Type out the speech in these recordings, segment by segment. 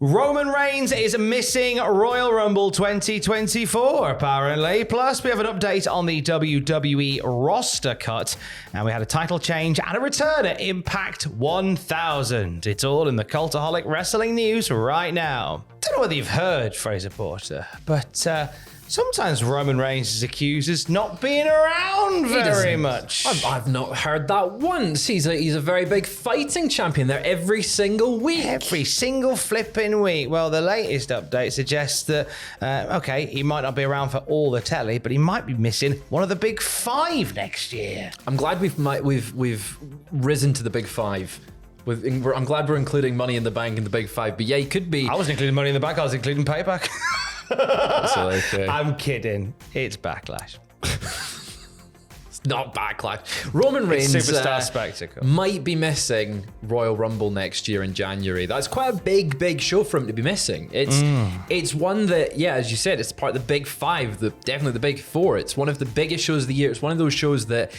Roman Reigns is missing Royal Rumble 2024, apparently. Plus, we have an update on the WWE roster cut, and we had a title change and a return at Impact 1000. It's all in the Cultaholic Wrestling news right now. Don't know whether you've heard, Fraser Porter, but sometimes Roman Reigns is accused as not being around very much. I've not heard that once. He's a very big fighting champion there every single week. Every single flipping week. Well, the latest update suggests that, okay, he might not be around for all the telly, but he might be missing one of the big five next year. I'm glad we've risen to the big five. I'm glad we're including Money in the Bank in the big five, but yeah, he could be. I wasn't including Money in the Bank, I was including Payback. So, okay. I'm kidding. It's Backlash. It's not Backlash. Roman Reigns Superstar Spectacle might be missing Royal Rumble next year in January. That's quite a big show for him to be missing. It's one that, yeah, as you said, it's part of the big five, definitely the big four. It's one of the biggest shows of the year. It's one of those shows that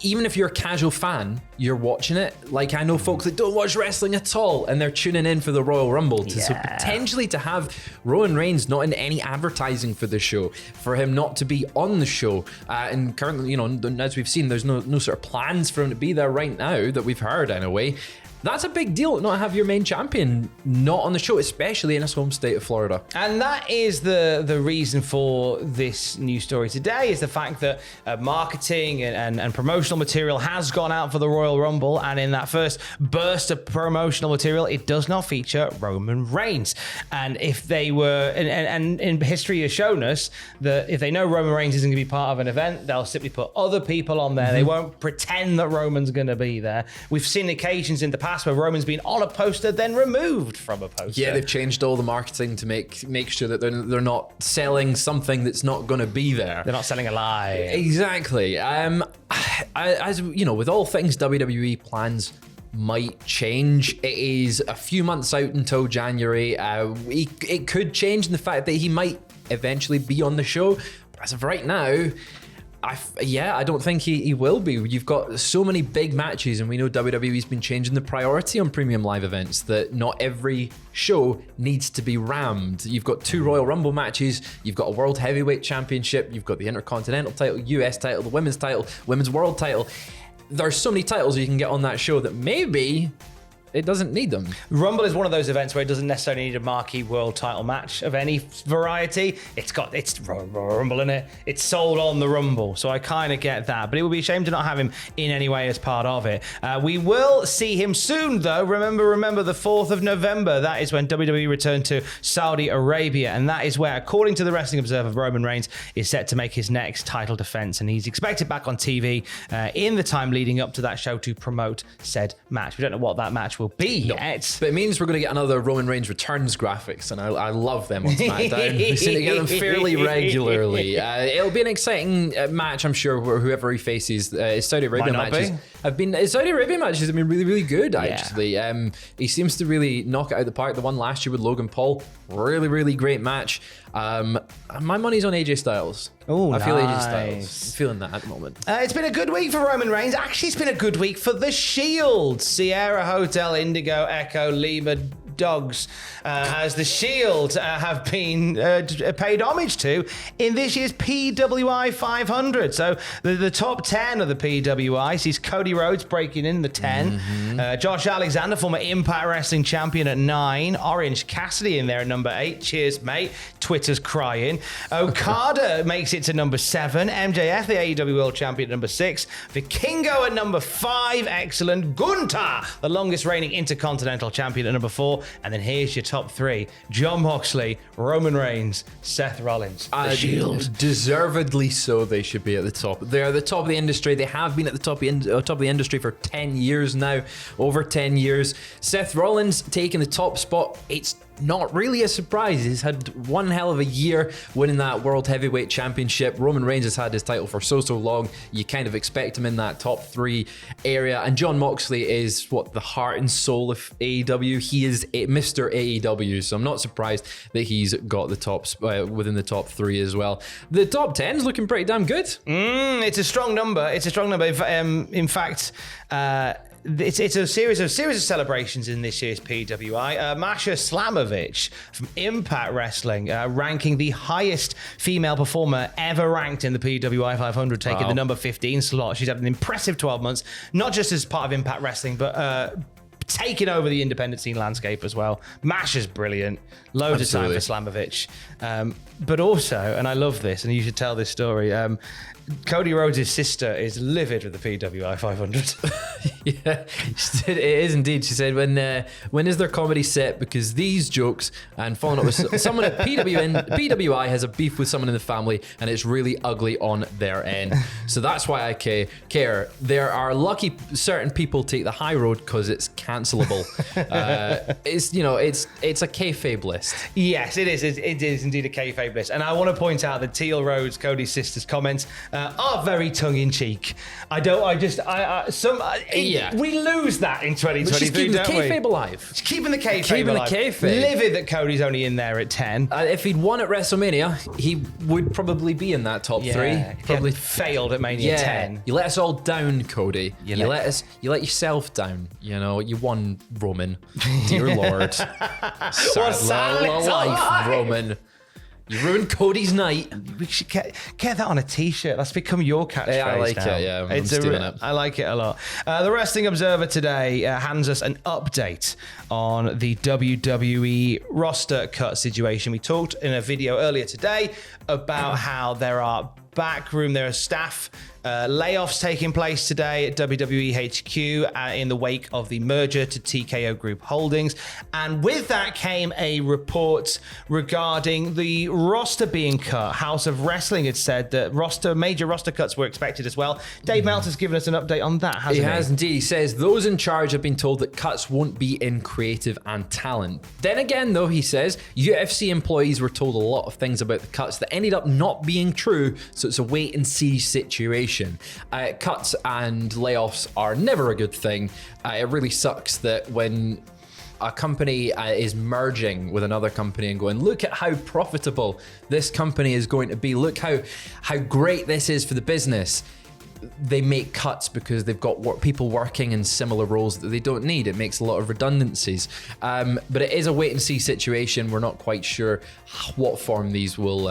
even if you're a casual fan, you're watching it. Like, I know folks that don't watch wrestling at all, and they're tuning in for the Royal Rumble. So potentially to have Roman Reigns not in any advertising for the show, for him not to be on the show, and currently, as we've seen, there's no sort of plans for him to be there right now that we've heard anyway. That's a big deal, not have your main champion not on the show, especially in his home state of Florida. And that is the reason for this news story today, is the fact that marketing and promotional material has gone out for the Royal Rumble, and in that first burst of promotional material, it does not feature Roman Reigns. And if they were, and in history has shown us that if they know Roman Reigns isn't going to be part of an event, they'll simply put other people on there. They won't pretend that Roman's going to be there. We've seen occasions in the past where Roman's been on a poster, then removed from a poster. Yeah, they've changed all the marketing to make sure that they're not selling something that's not going to be there. They're not selling a lie. Exactly. As you know, with all things WWE, plans might change. It is a few months out until January. It could change in the fact that he might eventually be on the show. But as of right now, I don't think he will be. You've got so many big matches, and we know WWE's been changing the priority on premium live events, that not every show needs to be rammed. You've got 2 Royal Rumble matches, you've got a World Heavyweight Championship, you've got the Intercontinental title, US title, the Women's World title. There's so many titles you can get on that show that maybe it doesn't need them. Rumble is one of those events where it doesn't necessarily need a marquee world title match of any variety. It's Rumble in it. It's sold on the Rumble, so I kind of get that. But it would be a shame to not have him in any way as part of it. We will see him soon, though. Remember the 4th of November. That is when WWE returned to Saudi Arabia, and that is where, according to the Wrestling Observer, Roman Reigns is set to make his next title defense, and he's expected back on TV in the time leading up to that show to promote said match. We don't know what that match will be yet. But it means we're going to get another Roman Reigns returns graphics, and I love them on SmackDown. We seem to get them fairly regularly. It'll be an exciting match, I'm sure, where whoever he faces. Saudi Arabia matches have been really good, actually. He seems to really knock it out of the park. The one last year with Logan Paul, really great match. My money's on AJ Styles. Oh, I feel AJ Styles. I'm feeling that at the moment. It's been a good week for Roman Reigns. Actually, it's been a good week for The Shield. Sierra Hotel Indigo Echo Lima Dogs, as The Shield have been paid homage to in this year's PWI 500. So the top 10 of the PWI sees Cody Rhodes breaking in the 10. Josh Alexander, former Impact Wrestling champion, at 9. Orange Cassidy in there at number 8. Cheers, mate. Twitter's crying. Okada makes it to number 7. MJF, the AEW World Champion, at number 6. Vikingo at number 5. Excellent. Gunther, the longest reigning Intercontinental Champion, at number 4. And then here's your top 3. Jon Moxley, Roman Reigns, Seth Rollins. The Shield. Deservedly so, they should be at the top. They're at the top of the industry. They have been at the top of the industry for 10 years now. Over 10 years. Seth Rollins taking the top spot. It's not really a surprise. He's had one hell of a year winning that World Heavyweight Championship. Roman Reigns has had his title for so long. You kind of expect him in that top 3 area. And Jon Moxley is the heart and soul of AEW. He is Mr. AEW, so I'm not surprised that he's got the top within the top 3 as well. The top 10 is looking pretty damn good. It's a strong number. In fact, it's a series of celebrations in this year's PWI. Masha Slamovich from Impact Wrestling, ranking the highest female performer ever ranked in the PWI 500, taking the number 15 slot. She's had an impressive 12 months, not just as part of Impact Wrestling, but taking over the independent scene landscape as well. Masha's brilliant. Loads of time for Slamovich. But also, and I love this, and you should tell this story, Cody Rhodes' sister is livid with the PWI 500. Yeah, it is indeed. She said, when is their comedy set? Because these jokes and falling up with someone at PWI has a beef with someone in the family, and it's really ugly on their end. So that's why I care. There are lucky certain people take the high road because it's cancelable. It's a kayfabe list. Yes, it is. It is indeed a kayfabe list. And I want to point out that Teal Rhodes, Cody's sister's comments, are very tongue-in-cheek. We lose that in 2023, she's keeping don't the we? kayfabe alive. She's keeping the kayfabe Keeping alive. the kayfabe. Livid that Cody's only in there at 10. If he'd won at WrestleMania, he would probably be in that top 3. If he hadn't failed at Mania 10. You let us all down, Cody. You let yourself down. You won, Roman. Dear Lord. sad little life, Roman. You ruined Cody's night. We should get that on a t-shirt. That's become your catchphrase. Yeah, I like now. it. Yeah, I'm stealing it. I like it a lot. The Wrestling Observer today hands us an update on the WWE roster cut situation. We talked in a video earlier today about how there are staff layoffs taking place today at WWE HQ in the wake of the merger to TKO Group Holdings. And with that came a report regarding the roster being cut. House of Wrestling had said that major roster cuts were expected as well. Dave Meltzer's given us an update on that, hasn't he? He has indeed. He says those in charge have been told that cuts won't be in creative and talent. Then again, though, he says UFC employees were told a lot of things about the cuts that ended up not being true, so it's a wait and see situation. Cuts and layoffs are never a good thing. It really sucks that when a company is merging with another company and going, look at how profitable this company is going to be. Look how great this is for the business. They make cuts because they've got people working in similar roles that they don't need. It makes a lot of redundancies. But it is a wait and see situation. We're not quite sure what form these will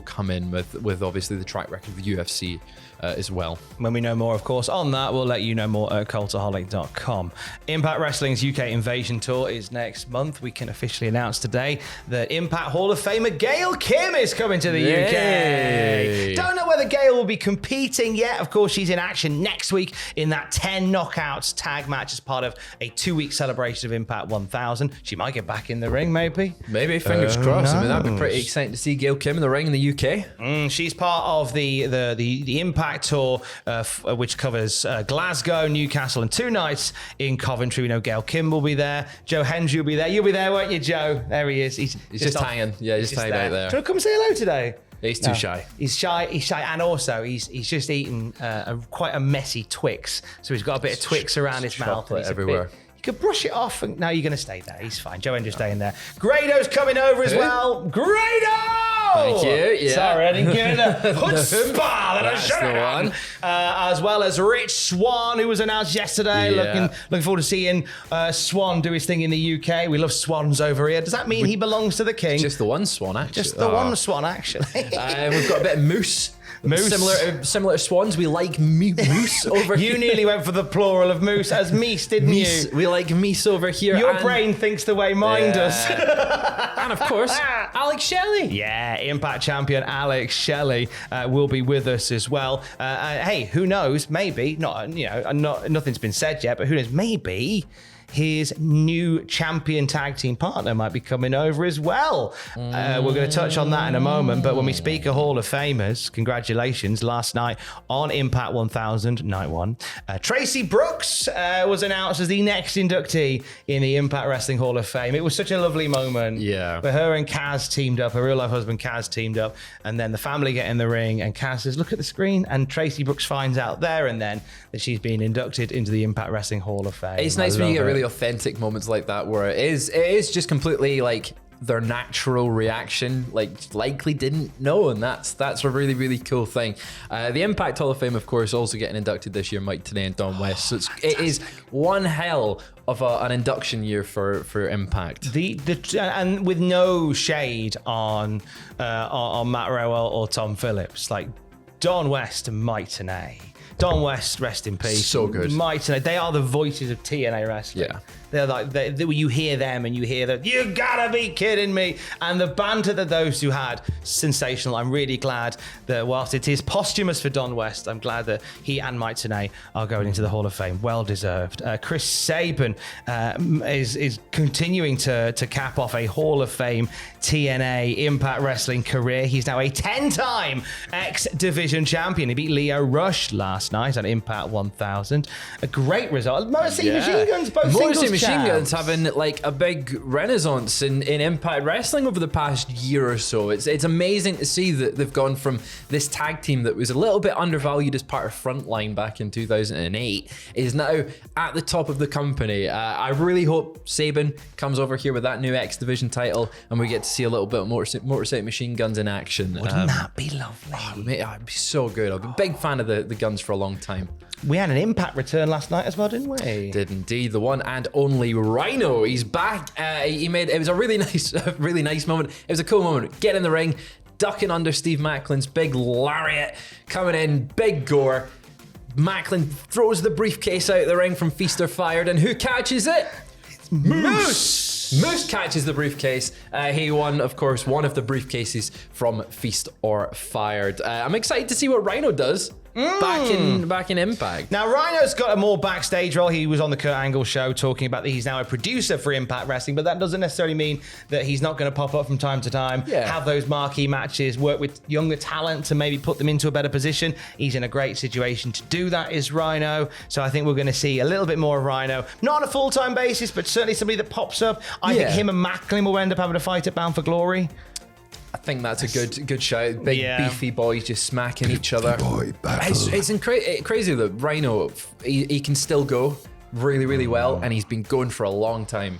come in with obviously the track record of the UFC as well. When we know more, of course, on that, we'll let you know more at cultaholic.com. Impact Wrestling's UK Invasion Tour is next month. We can officially announce today that Impact Hall of Famer Gail Kim is coming to the UK. Don't know whether Gail will be competing yet. Of course, she's in action next week in that 10 knockouts tag match as part of a 2-week celebration of Impact 1000. She might get back in the ring, maybe. Maybe, fingers crossed. I mean, that'd be pretty exciting to see Gail Kim in the ring in the UK. She's part of the Impact Tour, which covers Glasgow, Newcastle, and 2 nights in Coventry. We know Gail Kim will be there. Joe Hendry will be there. You'll be there, won't you, Joe? There he is. He's just hanging. Yeah, just hanging out there. Do you want to come say hello today? He's too shy. He's shy, and also he's just eaten quite a messy Twix. So he's got a bit of Twix around his mouth. And everywhere. You could brush it off, and now you're going to stay there. He's fine. Joe Hendry's staying there. Grado's coming over as well. Grado! Thank you. Yeah. Sorry, I didn't get it. Chutzpah that I should the have one. as well as Rich Swann, who was announced yesterday. Yeah. Looking forward to seeing Swann do his thing in the UK. We love Swans over here. Does that mean he belongs to the king? Just the one Swan, actually. Just the one Swan, actually. We've got a bit of Moose. Moose. Similar to swans, we like moose over here. You nearly went for the plural of moose as meese, didn't you? We like meese over here. Your brain thinks the way mine does. And of course, Alex Shelley. Yeah, Impact champion Alex Shelley will be with us as well. Hey, who knows? Maybe nothing's been said yet, but who knows? Maybe his new champion tag team partner might be coming over as well. We're going to touch on that in a moment, but when we speak of Hall of Famers, congratulations, last night on Impact 1000, night 1, Tracy Brooks was announced as the next inductee in the Impact Wrestling Hall of Fame. It was such a lovely moment. Yeah. Where her and Kaz teamed up, her real life husband Kaz teamed up, and then the family get in the ring, and Kaz says, look at the screen, and Tracy Brooks finds out there and then that she's been inducted into the Impact Wrestling Hall of Fame. It's nice when you get really authentic moments like that where it is just completely like their natural reaction, likely didn't know, and that's a really, really cool thing. The Impact Hall of Fame, of course, also getting inducted this year, Mike Tenay and Don West. So it is one hell of an induction year for Impact. And with no shade on Matt Rowell or Tom Phillips, like Don West and Mike Tenay. Don West, rest in peace. So good. Mike Tenay, they are the voices of TNA wrestling. Yeah. They're like, you hear them and you hear that, you gotta be kidding me. And the banter that those two had, sensational. I'm really glad that whilst it is posthumous for Don West, I'm glad that he and Mike Tenay are going into the Hall of Fame. Well deserved. Chris Sabin is continuing to cap off a Hall of Fame TNA Impact Wrestling career. He's now a 10-time X Division champion. He beat Leo Rush last night on Impact 1000. A great result. Motor City Machine Guns, both singles Machine Guns having like a big renaissance in Impact Wrestling over the past year or so. It's amazing to see that they've gone from this tag team that was a little bit undervalued as part of Frontline back in 2008 is now at the top of the company. I really hope Sabin comes over here with that new X Division title and we get to see a little bit of Motor City Machine Guns in action. Wouldn't that be lovely? Oh, mate, I'd be so good. I've been a big fan of the Guns for a long time. We had an Impact return last night as well, didn't we? Did indeed. The one and only Rhino. He's back. It was a really nice moment. It was a cool moment. Get in the ring, ducking under Steve Maclin's big lariat, coming in, big gore. Maclin throws the briefcase out of the ring from Feast or Fired, and who catches it? It's Moose. Moose catches the briefcase. He won, of course, one of the briefcases from Feast or Fired. I'm excited to see what Rhino does. Back in Impact. Now, Rhino's got a more backstage role. He was on the Kurt Angle show talking about that he's now a producer for Impact Wrestling, but that doesn't necessarily mean that he's not going to pop up from time to time, have those marquee matches, work with younger talent to maybe put them into a better position. He's in a great situation to do that, is Rhino. So I think we're going to see a little bit more of Rhino. Not on a full-time basis, but certainly somebody that pops up. I think him and Macklin will end up having a fight at Bound for Glory. I think that's a good shout. Big beefy boys just smacking each other. It's crazy that Rhino, he can still go really, really well, and he's been going for a long time.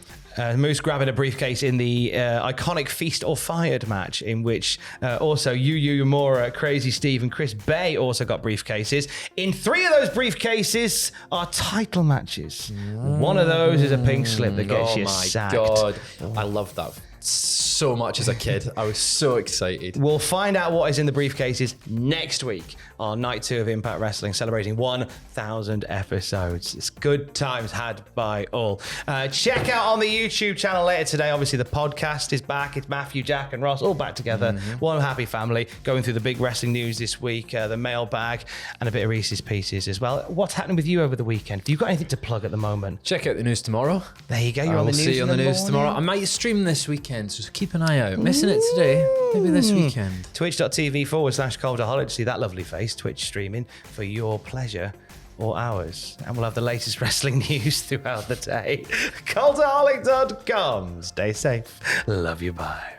Moose grabbing a briefcase in the iconic Feast or Fired match, in which also Yu Uemura, Crazy Steve, and Chris Bay also got briefcases. In 3 of those briefcases are title matches. One of those is a pink slip that gets you sacked. Oh my God. I love that so much as a kid. I was so excited. We'll find out what is in the briefcases next week on Night 2 of Impact Wrestling, celebrating 1,000 episodes. It's good times had by all. Check out on the YouTube channel later today. Obviously, the podcast is back. It's Matthew, Jack, and Ross all back together. One happy family going through the big wrestling news this week, the mailbag, and a bit of Reese's Pieces as well. What's happening with you over the weekend? Have you got anything to plug at the moment? Check out the news tomorrow. There you go. You're on the news. See you on the news tomorrow. I might stream this weekend, so keep an eye out. Missing it today, maybe this weekend. Twitch.tv/Cultaholic. See that lovely face. Twitch streaming for your pleasure or ours. And we'll have the latest wrestling news throughout the day. Cultaholic.com. Stay safe. Love you. Bye.